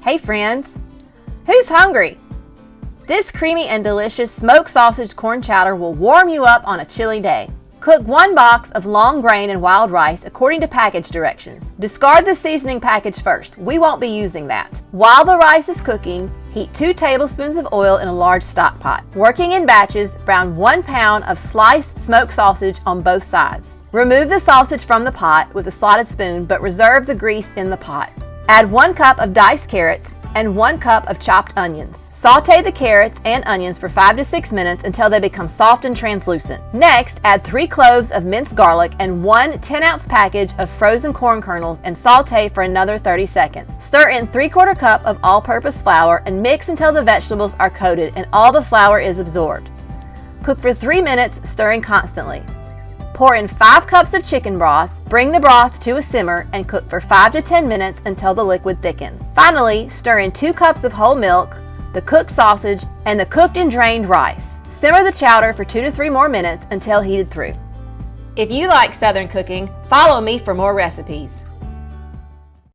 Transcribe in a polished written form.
Hey friends, who's hungry? This creamy and delicious smoked sausage corn chowder will warm you up on a chilly day. Cook 1 box of long grain and wild rice according to package directions. Discard the seasoning package first. We won't be using that. While the rice is cooking, heat 2 tablespoons of oil in a large stock pot. Working in batches, brown 1 pound of sliced smoked sausage on both sides. Remove the sausage from the pot with a slotted spoon, but reserve the grease in the pot. Add 1 cup of diced carrots and 1 cup of chopped onions. Saute the carrots and onions for 5 to 6 minutes until they become soft and translucent. Next, add 3 cloves of minced garlic and 1 10-ounce package of frozen corn kernels and saute for another 30 seconds. Stir in 3/4 cup of all-purpose flour and mix until the vegetables are coated and all the flour is absorbed. Cook for 3 minutes, stirring constantly. Pour in 5 cups of chicken broth, bring the broth to a simmer, and cook for 5 to 10 minutes until the liquid thickens. Finally, stir in 2 cups of whole milk, the cooked sausage, and the cooked and drained rice. Simmer the chowder for 2 to 3 more minutes until heated through. If you like Southern cooking, follow me for more recipes.